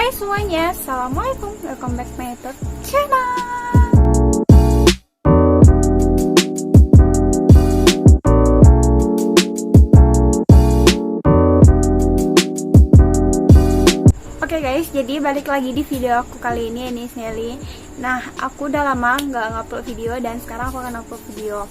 Hai semuanya, assalamualaikum, welcome back to my YouTube channel. Oke guys, jadi balik lagi di video aku kali ini Nelly. Nah, aku udah lama nggak ngupload video dan sekarang aku akan upload video.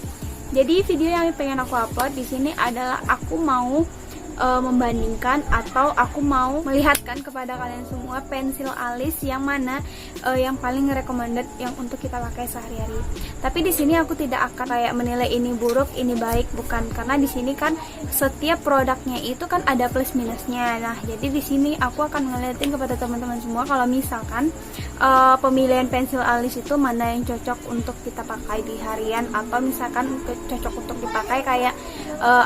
Jadi video yang pengen aku upload di sini adalah aku mau membandingkan atau aku mau melihatkan kepada kalian semua pensil alis yang mana yang paling recommended yang untuk kita pakai sehari-hari. Tapi di sini aku tidak akan kayak menilai ini buruk, ini baik, bukan, karena di sini kan setiap produknya itu kan ada plus minusnya. Nah, jadi di sini aku akan ngeliatin kepada teman-teman semua kalau misalkan pemilihan pensil alis itu mana yang cocok untuk kita pakai di harian atau misalkan cocok untuk dipakai kayak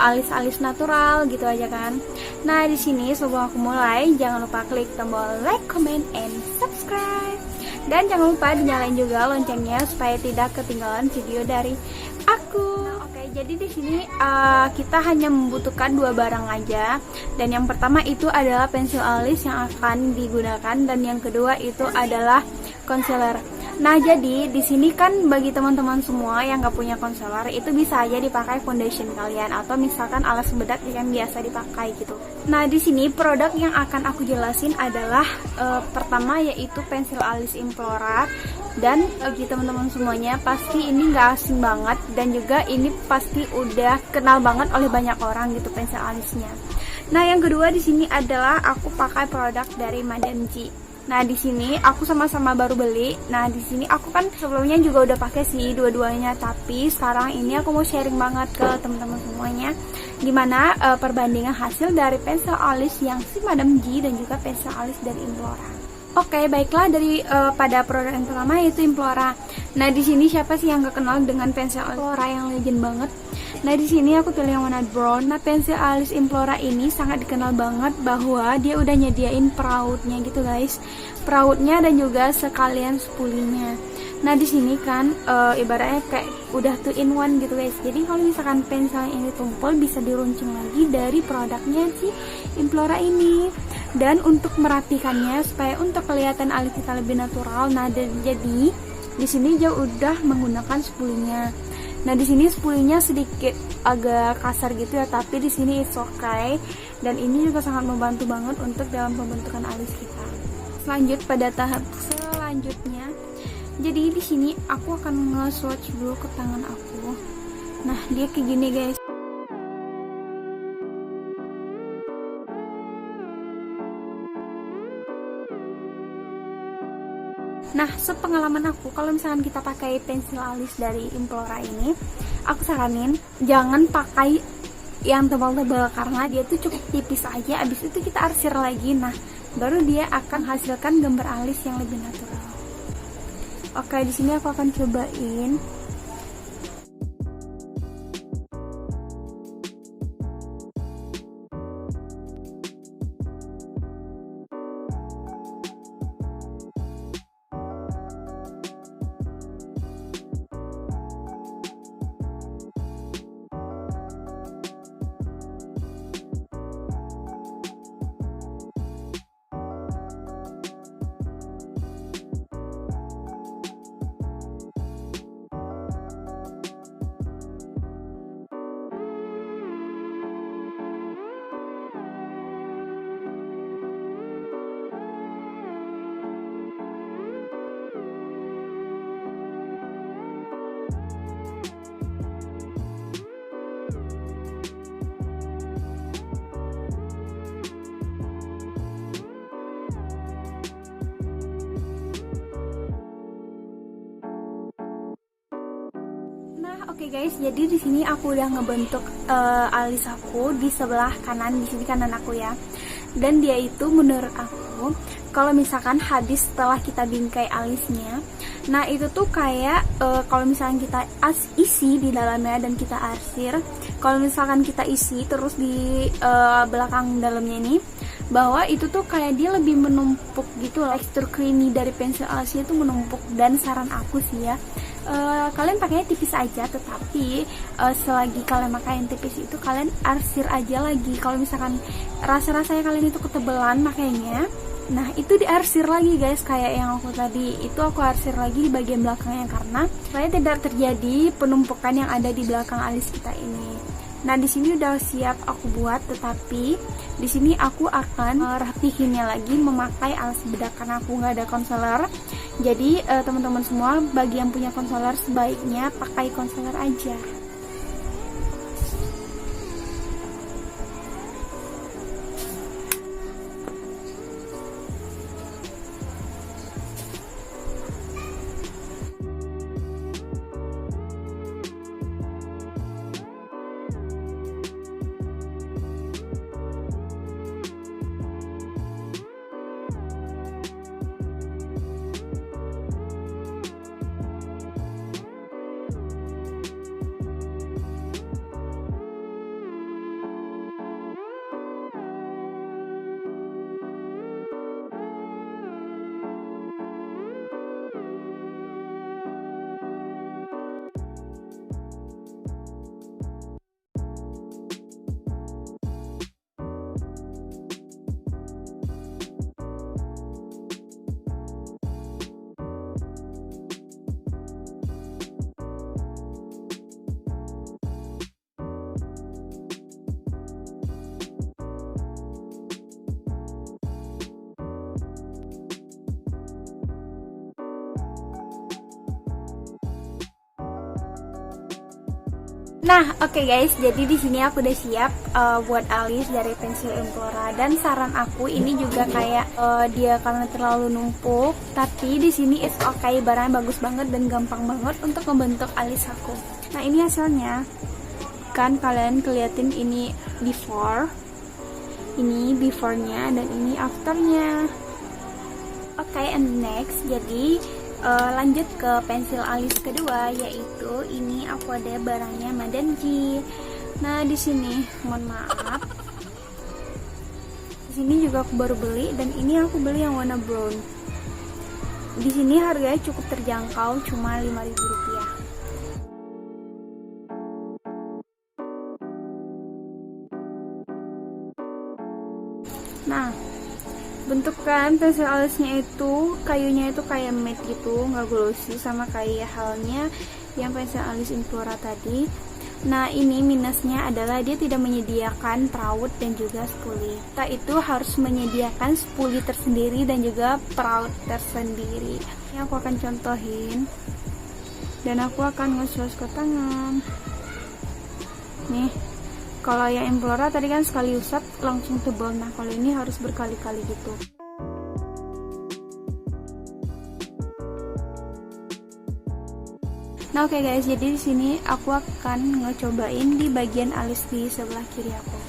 alis-alis natural gitu aja kan. Nah, di sini sebelum aku mulai, jangan lupa klik tombol like, comment, and subscribe. Dan jangan lupa dinyalain juga loncengnya supaya tidak ketinggalan video dari aku. Nah, oke, jadi di sini kita hanya membutuhkan dua barang aja. Dan yang pertama itu adalah pensil alis yang akan digunakan dan yang kedua itu adalah concealer. Nah, jadi di sini kan bagi teman-teman semua yang gak punya concealer itu bisa aja dipakai foundation kalian atau misalkan alas bedak yang biasa dipakai gitu. Nah, di sini produk yang akan aku jelasin adalah pertama yaitu pensil alis Implora, dan bagi teman-teman semuanya pasti ini gak asing banget dan juga ini pasti udah kenal banget oleh banyak orang gitu pensil alisnya. Nah, yang kedua di sini adalah aku pakai produk dari Madame G. Nah, di sini aku sama-sama baru beli. Nah, di sini aku kan sebelumnya juga udah pakai sih dua-duanya, tapi sekarang ini aku mau sharing banget ke teman-teman semuanya gimana perbandingan hasil dari pensil alis yang si Madame G dan juga pensil alis dari Implora. Oke, baiklah, dari pada produk yang pertama yaitu Implora. Nah, di sini siapa sih yang gak kenal dengan pensil Implora yang legend banget? Nah, di sini aku pilih yang warna brown. Nah, pensil alis Implora ini sangat dikenal banget bahwa dia udah nyediain perautnya gitu guys, perautnya dan juga sekalian spulinya. Nah, di sini kan ibaratnya kayak udah 2 in 1 gitu guys. Jadi kalau misalkan pensil ini tumpul bisa diruncing lagi dari produknya si Implora ini. Dan untuk merapikannya supaya untuk kelihatan alis kita lebih natural, nah jadi di sini dia udah menggunakan spulinya. Nah, di sini spulinya sedikit agak kasar gitu ya, tapi di sini it's okay. Dan ini juga sangat membantu banget untuk dalam pembentukan alis kita. Lanjut pada tahap selanjutnya. Jadi di sini aku akan nge-swatch dulu ke tangan aku. Nah, dia kayak gini guys. Nah, sepengalaman aku, kalau misalkan kita pakai pensil alis dari Implora ini, aku saranin jangan pakai yang tebal-tebal karena dia tuh cukup tipis aja. Abis itu kita arsir lagi, nah baru dia akan hasilkan gambar alis yang lebih natural. Oke, di sini aku akan cobain. Oke guys, jadi di sini aku udah ngebentuk alis aku di sebelah kanan, di sini kanan aku ya. Dan dia itu menurut aku kalau misalkan habis setelah kita bingkai alisnya, nah itu tuh kayak kalau misalkan kita isi di dalamnya dan kita arsir, kalau misalkan kita isi terus di belakang dalamnya ini, bahwa itu tuh kayak dia lebih menumpuk gitu loh. Tekstur creamy dari pensil alisnya tuh menumpuk. Dan saran aku sih ya, kalian pakainya tipis aja, tetapi selagi kalian pakai yang tipis itu kalian arsir aja lagi. Kalau misalkan rasa-rasanya kalian itu ketebelan makanya Nah itu diarsir lagi guys, kayak yang aku tadi itu aku arsir lagi di bagian belakangnya karena supaya tidak terjadi penumpukan yang ada di belakang alis kita ini. Nah di sini udah siap aku buat, tetapi di sini aku akan rapihinnya lagi memakai alas bedak karena aku nggak ada konseler. Jadi teman-teman semua, bagi yang punya konseler sebaiknya pakai konseler aja. Nah, oke guys, jadi di sini aku udah siap buat alis dari pensil Implora, dan saran aku ini juga kayak dia karena terlalu numpuk, tapi di sini it's okay, barangnya bagus banget dan gampang banget untuk membentuk alis aku. Nah, ini hasilnya. Kan kalian keliatin ini before. Ini before-nya dan ini after-nya. Oke, and next, jadi lanjut ke pensil alis kedua, yaitu ini aku ada barangnya Madame G. Nah di sini mohon maaf, di sini juga aku baru beli dan ini aku beli yang warna brown. Di sini harganya cukup terjangkau, cuma Rp5.000. Nah bentukan pensil alisnya itu kayunya itu kayak matte gitu, nggak glossy sama kayak halnya yang pensil alis Implora tadi. Nah ini minusnya adalah dia tidak menyediakan perawat dan juga spoolie. Kita itu harus menyediakan spoolie tersendiri dan juga perawat tersendiri. Ini aku akan contohin dan aku akan nge-swatch ke tangan. Nih, kalau yang Implora tadi kan sekali usap langsung tebal. Nah kalau ini harus berkali-kali gitu. Nah oke guys, jadi di sini aku akan ngecobain di bagian alis di sebelah kiri aku.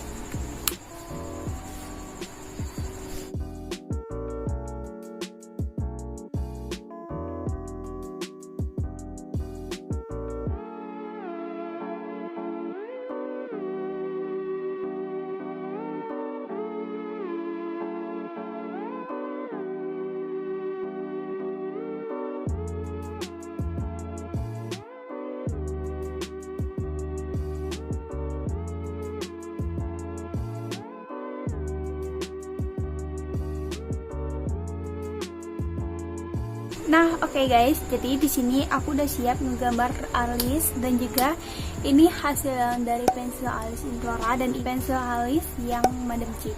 Nah, oke guys, jadi di sini aku udah siap menggambar alis dan juga ini hasil dari pensil alis Implora dan pensil alis yang Madame G.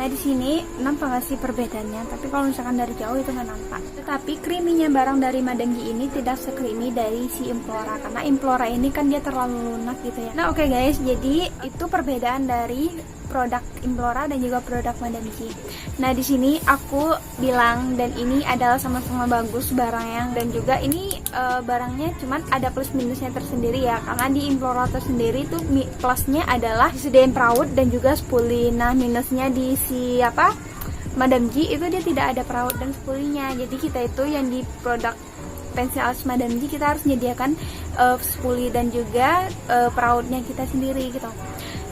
Nah, di sini nampak nggak sih perbedaannya? Tapi kalau misalkan dari jauh itu nggak nampak. Tetapi creaminya barang dari Madame G ini tidak se-creamy dari si Implora karena Implora ini kan dia terlalu lunak gitu ya. Nah, oke guys, jadi itu perbedaan dari produk Implora dan juga produk Madame G. Nah di sini aku bilang dan ini adalah sama-sama bagus barangnya dan juga ini barangnya cuman ada plus minusnya tersendiri ya, karena di Implora tersendiri itu plusnya adalah disediain perawat dan juga spoolie. Nah minusnya di si Madame G itu dia tidak ada perawat dan spoolinya. Jadi kita itu yang di produk pensil alis Madame G kita harus menyediakan spoolie dan juga perawatnya kita sendiri gitu.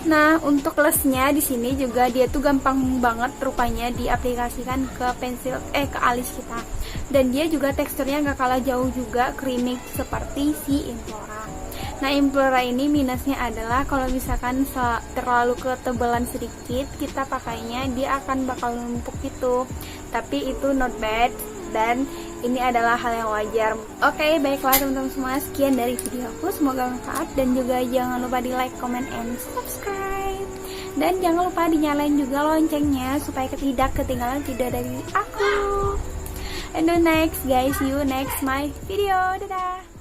Nah, untuk lesnya di sini juga dia tuh gampang banget rupanya diaplikasikan ke pensil ke alis kita. Dan dia juga teksturnya nggak kalah jauh juga creamy seperti si Implora. Nah, Implora ini minusnya adalah kalau misalkan terlalu ketebalan sedikit, kita pakainya dia akan bakal numpuk gitu. Tapi itu not bad dan ini adalah hal yang wajar. Oke, baiklah teman-teman semua, sekian dari video aku, semoga bermanfaat dan juga jangan lupa di like, comment, and subscribe. Dan jangan lupa dinyalain juga loncengnya supaya tidak ketinggalan video dari aku. And the next guys, see you next my video. Dadah.